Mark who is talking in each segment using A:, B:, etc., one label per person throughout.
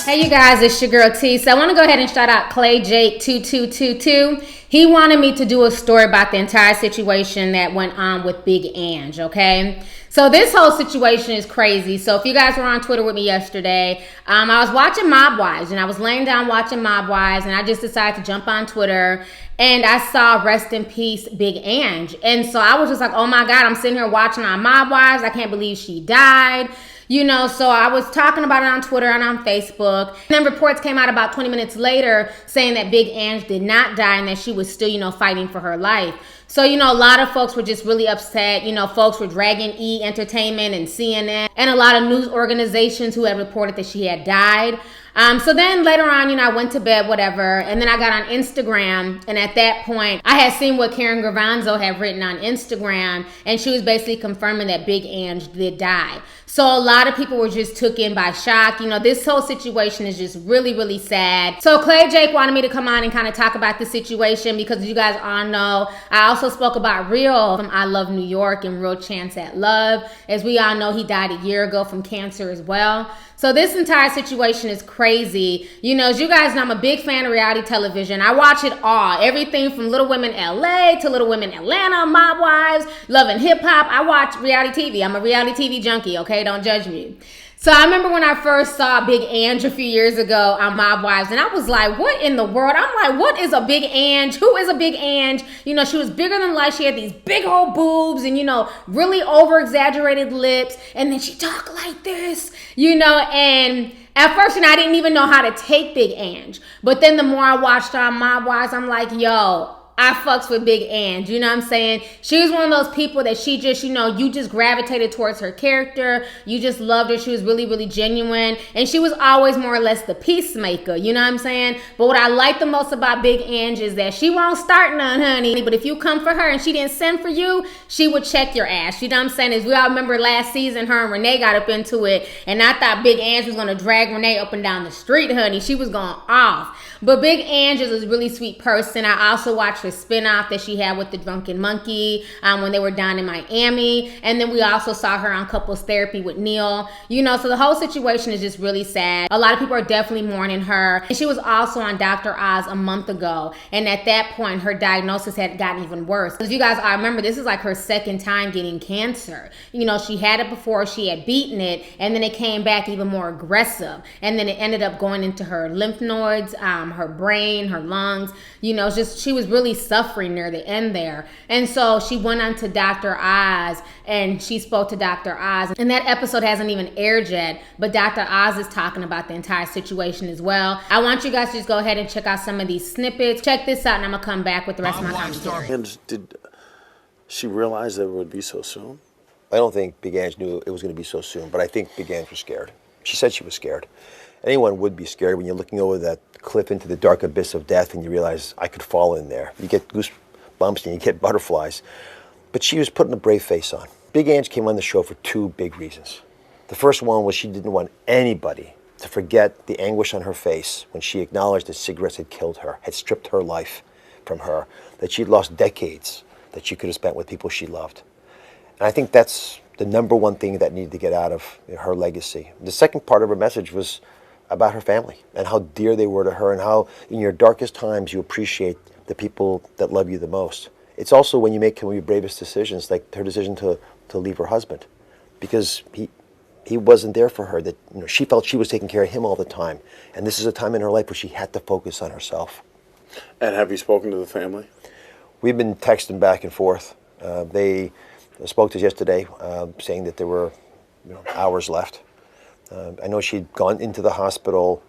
A: Hey you guys, it's your girl T. So I want to go ahead and shout out Clay Jake 2222. He wanted me to do a story about the entire situation that went on with Big Ange, okay? So this whole situation is crazy. So if you guys were on Twitter with me yesterday, I was watching Mob Wives, and I was laying down watching Mob Wives, and I just decided to jump on Twitter, and I saw Rest in Peace Big Ange. And so I was just like, oh my God, I'm sitting here watching on Mob Wives. I can't believe she died. You know, so I was talking about it on Twitter and on Facebook. And then reports came out about 20 minutes later saying that Big Ange did not die and that she was still, fighting for her life. So, a lot of folks were just really upset. Folks were dragging E! Entertainment and CNN and a lot of news organizations who had reported that she had died. So then later on, I went to bed, whatever. And then I got on Instagram. And at that point, I had seen what Karen Gravanzo had written on Instagram. And she was basically confirming that Big Ange did die. So a lot of people were just took in by shock. This whole situation is just really, really sad. So Clay Jake wanted me to come on and kind of talk about the situation because you guys all know, I also spoke about Real from I Love New York and Real Chance at Love. As we all know, he died a year ago from cancer as well. So this entire situation is crazy. As you guys know, I'm a big fan of reality television. I watch it all. Everything from Little Women LA to Little Women Atlanta, Mob Wives, Love and Hip Hop. I watch reality TV. I'm a reality TV junkie, okay? Don't judge me. So I remember when I first saw Big Ange a few years ago on Mob Wives, and I was like, what in the world? I'm like, what is a Big Ange? Who is a Big Ange? She was bigger than life. She had these big old boobs and, really over-exaggerated lips. And then she talked like this, and at first, I didn't even know how to take Big Ange. But then the more I watched her on Mob Wives, I'm like, yo, I fucks with Big Ange, you know what I'm saying? She was one of those people that she just, you just gravitated towards her character. You just loved her. She was really, really genuine. And she was always more or less the peacemaker, you know what I'm saying? But what I like the most about Big Ange is that she won't start none, honey. But if you come for her and she didn't send for you, she would check your ass. You know what I'm saying? As we all remember last season, her and Renee got up into it. And I thought Big Ange was going to drag Renee up and down the street, honey. She was going off. But Big Ange is a really sweet person. I also watched her spinoff that she had with the Drunken Monkey when they were down in Miami. And then we also saw her on Couples Therapy with Neil. So the whole situation is just really sad. A lot of people are definitely mourning her. And she was also on Dr. Oz a month ago. And at that point, her diagnosis had gotten even worse. As you guys all remember, this is like her second time getting cancer. She had it before, she had beaten it, and then it came back even more aggressive. And then it ended up going into her lymph nodes, her brain, her lungs. She was really suffering near the end there. And so she went on to Dr. Oz and she spoke to Dr. Oz. And that episode hasn't even aired yet, but Dr. Oz is talking about the entire situation as well. I want you guys to just go ahead and check out some of these snippets. Check this out and I'm going to come back with the rest of my commentary.
B: And did she realize that it would be so soon?
C: I don't think Big Ange knew it was going to be so soon, but I think Big Ange was scared. She said she was scared. Anyone would be scared when you're looking over that cliff into the dark abyss of death and you realize I could fall in there. You get goosebumps and you get butterflies. But she was putting a brave face on. Big Ange came on the show for two big reasons. The first one was she didn't want anybody to forget the anguish on her face when she acknowledged that cigarettes had killed her, had stripped her life from her, that she'd lost decades that she could have spent with people she loved. And I think that's the number one thing that needed to get out of her legacy. The second part of her message was about her family and how dear they were to her and how in your darkest times you appreciate the people that love you the most. It's also when you make one of your bravest decisions, like her decision to leave her husband, because he wasn't there for her. That she felt she was taking care of him all the time, and this is a time in her life where she had to focus on herself.
B: And have you spoken to the family?
C: We've been texting back and forth. They spoke to us yesterday, saying that there were hours left. I know she'd gone into the hospital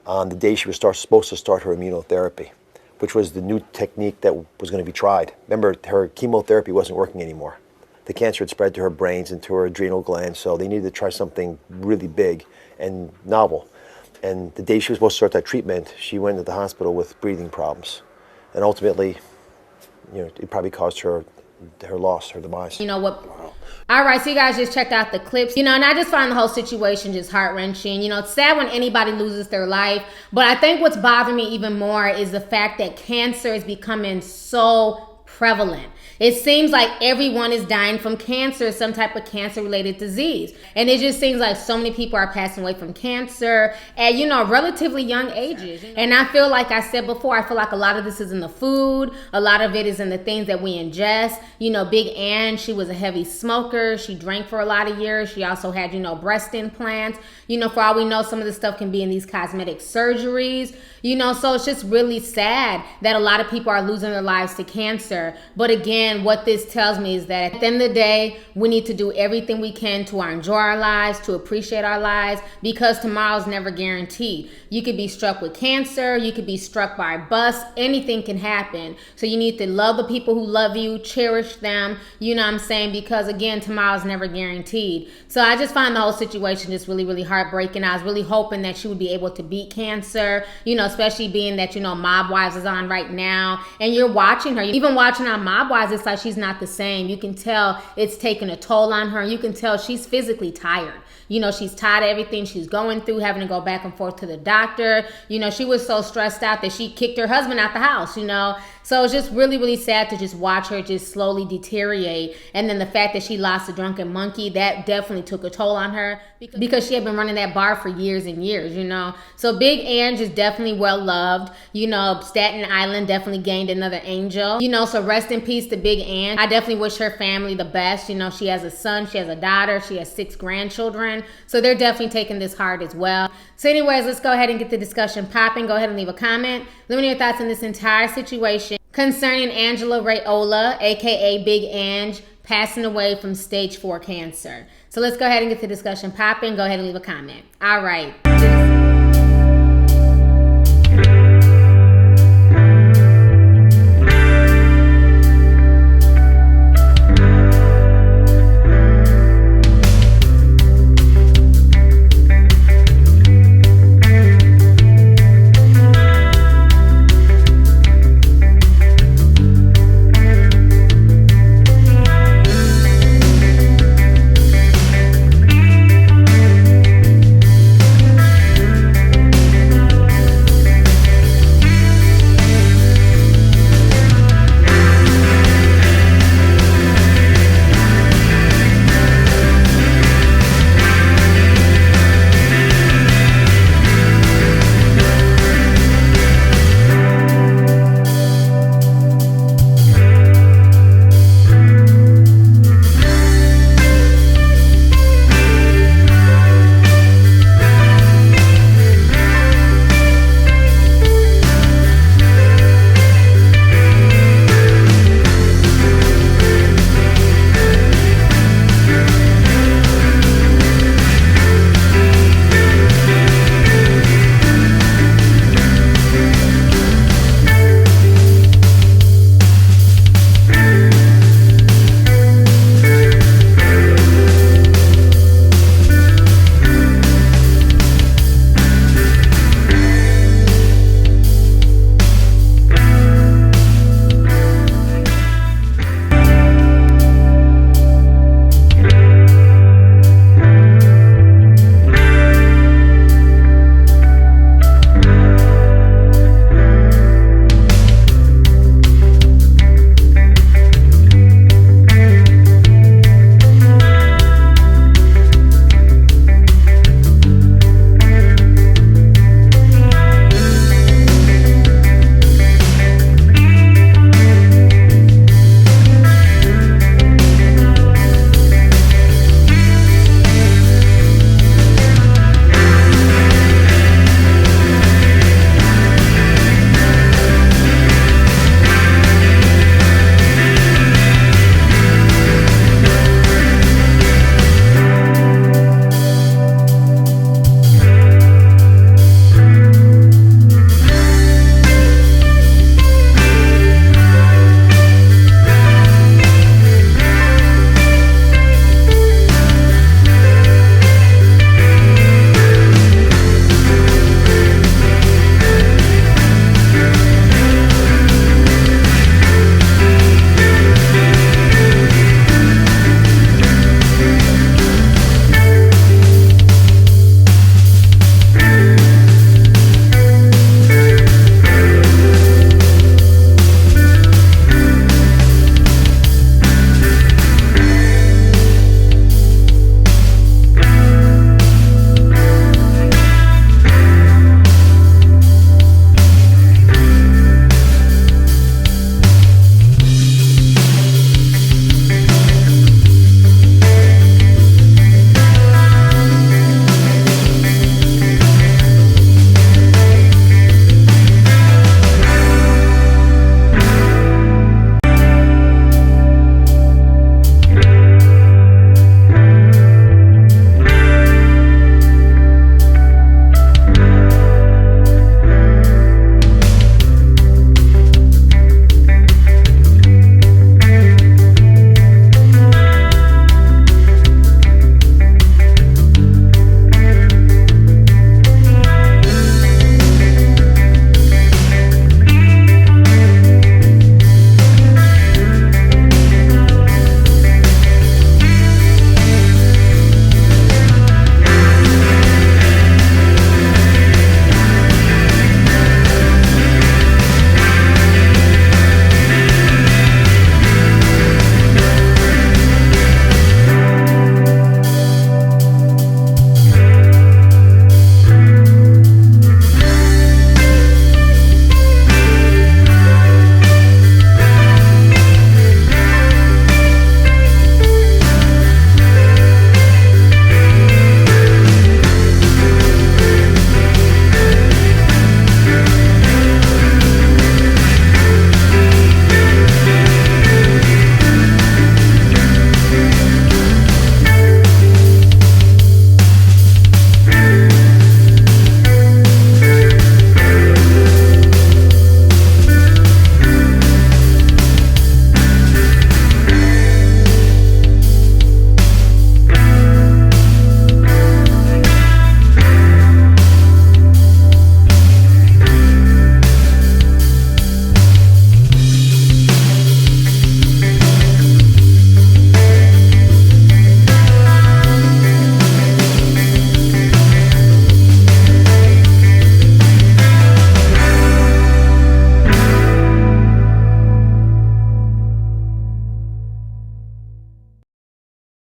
C: on the day she was supposed to start her immunotherapy, which was the new technique that was going to be tried. Remember, her chemotherapy wasn't working anymore. The cancer had spread to her brains and to her adrenal glands, so they needed to try something really big and novel. And the day she was supposed to start that treatment, she went into the hospital with breathing problems. And ultimately, it probably caused her loss, her demise.
A: All right, so you guys just checked out the clips, and I just find the whole situation just heart-wrenching. It's sad when anybody loses their life, but I think what's bothering me even more is the fact that cancer is becoming so prevalent. It seems like everyone is dying from cancer, some type of cancer-related disease. And it just seems like so many people are passing away from cancer at, relatively young ages. And I feel like I said before, I feel like a lot of this is in the food. A lot of it is in the things that we ingest. Big Ann, she was a heavy smoker. She drank for a lot of years. She also had, breast implants. For all we know, some of this stuff can be in these cosmetic surgeries. So it's just really sad that a lot of people are losing their lives to cancer. But again, what this tells me is that at the end of the day, we need to do everything we can to enjoy our lives, to appreciate our lives, because tomorrow's never guaranteed. You could be struck with cancer, you could be struck by a bus, anything can happen. So you need to love the people who love you, cherish them, because again, tomorrow's never guaranteed. So I just find the whole situation just really, really heartbreaking. I was really hoping that she would be able to beat cancer, especially being that, Mob Wives is on right now and you're watching her. Even watching on Mob Wives, it's like she's not the same. You can tell it's taking a toll on her. You can tell she's physically tired. She's tired of everything she's going through, having to go back and forth to the doctor. She was so stressed out that she kicked her husband out the house, So it's just really, really sad to just watch her just slowly deteriorate. And then the fact that she lost a drunken monkey, that definitely took a toll on her because she had been running that bar for years and years, So Big Ann is definitely well loved. Staten Island definitely gained another angel. So rest in peace to Big Ann. I definitely wish her family the best. She has a son, she has a daughter, she has 6 grandchildren. So they're definitely taking this hard as well. So anyways, let's go ahead and get the discussion popping. Go ahead and leave a comment. Let me know your thoughts on this entire situation concerning Angela Raiola, aka Big Ange, passing away from stage 4 cancer. So let's go ahead and get the discussion popping. Go ahead and leave a comment. All right.